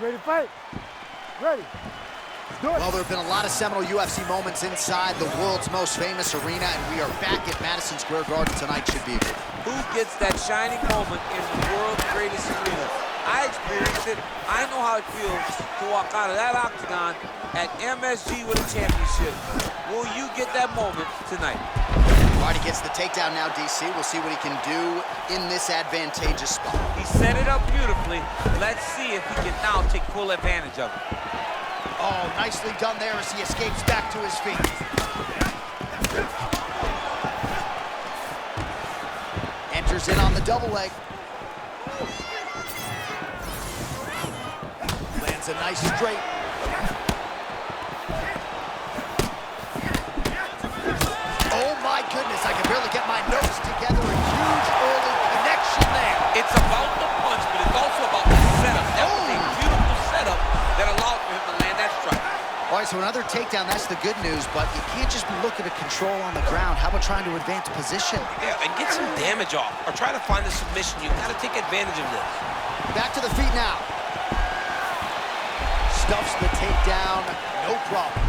Ready to fight? Ready. Well, there have been a lot of seminal UFC moments inside the world's most famous arena, and we are back at Madison Square Garden tonight, Shabib. Who gets that shining moment in the world's greatest arena? I experienced it. I know how it feels to walk out of that octagon at MSG with a championship. Will you get that moment tonight? All right, he gets the takedown now, DC. We'll see what he can do in this advantageous spot. He set it up beautifully. Let's see if he can now take full advantage of it. Oh, nicely done there as he escapes back to his feet. Enters in on the double leg. Lands a nice straight. Oh my goodness, I can barely get my notes together. A huge early connection there. It's about the punch, but it's also about the setup. That was a beautiful setup that allowed for him to land that strike. All right, so another takedown, that's the good news, but you can't just be looking to control on the ground. How about trying to advance position? Yeah, and get some damage off, or try to find the submission. You gotta take advantage of this. Back to the feet now. Stuffs the takedown, no problem.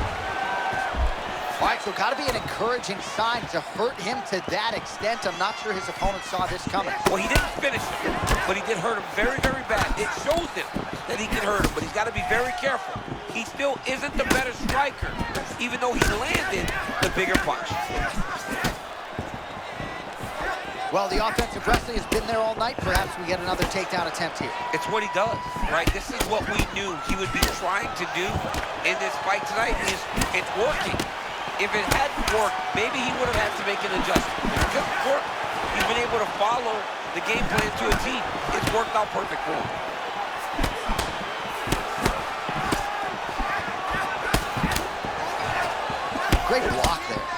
All right, so gotta be an encouraging sign to hurt him to that extent. I'm not sure his opponent saw this coming. Well, he didn't finish him, but he did hurt him very, very bad. It shows him that he can hurt him, but he's gotta be very careful. He still isn't the better striker, even though he landed the bigger punch. Well, the offensive wrestling has been there all night. Perhaps we get another takedown attempt here. It's what he does, right? This is what we knew he would be trying to do in this fight tonight. It's working. If it hadn't worked, maybe he would have had to make an adjustment. Because it worked. He's been able to follow the game plan to a T. It's worked out perfect for him. Great block there.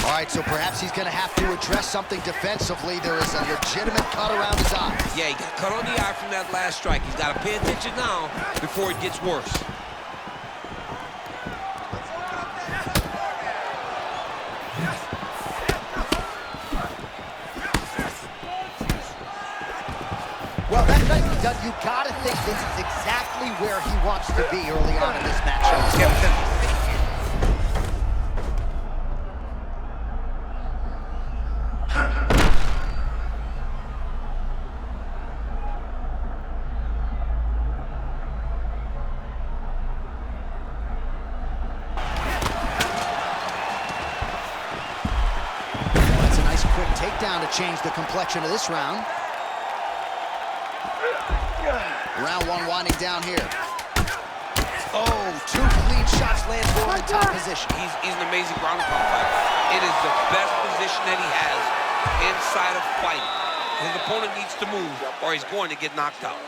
All right, so perhaps he's going to have to address something defensively. There is a legitimate cut around his eye. Yeah, he got cut on the eye from that last strike. He's got to pay attention now before it gets worse. Well, that nicely done. You got to think this is exactly where he wants to be early on in this matchup. Yeah, because that's a nice quick takedown to change the complexion of this round. Round one winding down here. Oh, two clean shots land for him in top position. he's an amazing ground and pound fighter. It is the best position that he has inside of fighting. His opponent needs to move or he's going to get knocked out.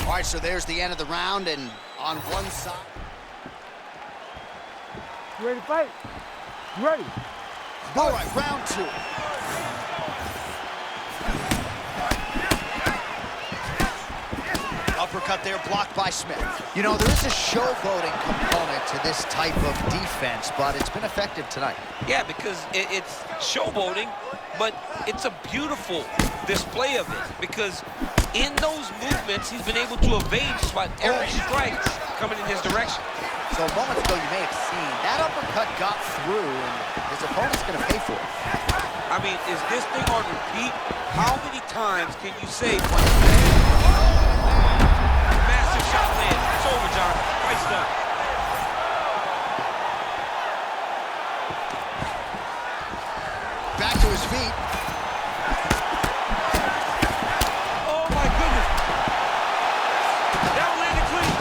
All right, so there's the end of the round, and on one side. You ready to fight? You ready? All right, round two. Uppercut there, blocked by Smith. You know, there is a showboating component to this type of defense, but it's been effective tonight. Yeah, because it's showboating, but it's a beautiful display of it. Because in those movements, he's been able to evade just about every strike coming in his direction. So moments ago, you may have seen that uppercut got through, and his opponent's going to pay for it. I mean, is this thing on repeat? How many times can you say, massive shot land? It's over, John. Fight's done. Back to his feet. Oh, my goodness. That landed clean.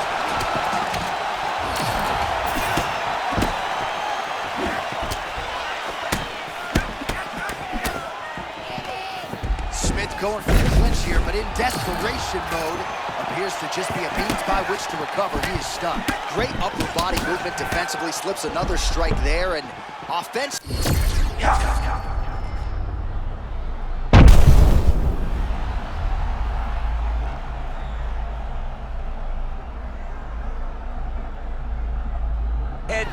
Smith going for the clinch here, but in desperation mode. Appears to just be a means by which to recover. He is stunned. Great upper body movement defensively. Slips another strike there, and offense. And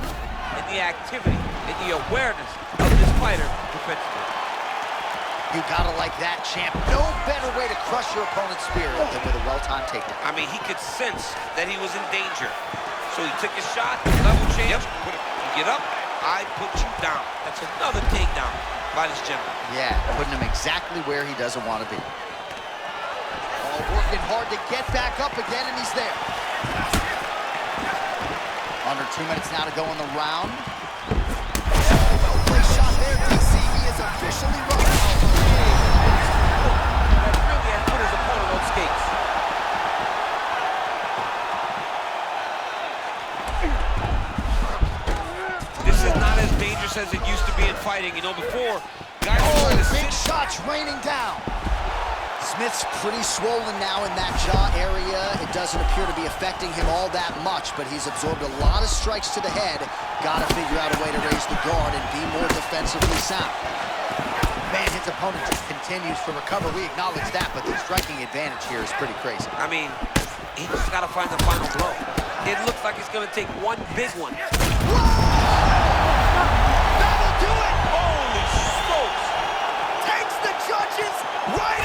the activity and the awareness of this fighter defensively. You gotta like that, champ. No better way to crush your opponent's spirit than with a well-timed takedown. I mean, he could sense that he was in danger. So he took his shot, level change. Yep. You get up, I put you down. That's another takedown by this gentleman. Yeah, putting him exactly where he doesn't want to be. Oh, working hard to get back up again, and he's there. Under 2 minutes now to go in the round. Well-placed shot there, DC. He is officially run. That really has put his opponent on skates. This is not as dangerous as it used to be in fighting. You know, before, guys were trying to big shots raining down. Smith's pretty swollen now in that jaw area. It doesn't appear to be affecting him all that much, but he's absorbed a lot of strikes to the head. Gotta figure out a way to raise the guard and be more defensively sound. Man, his opponent just continues to recover. We acknowledge that, but the striking advantage here is pretty crazy. I mean, he just gotta find the final blow. It looks like it's gonna take one big one. Whoa! That'll do it! Holy smokes! Takes the judges right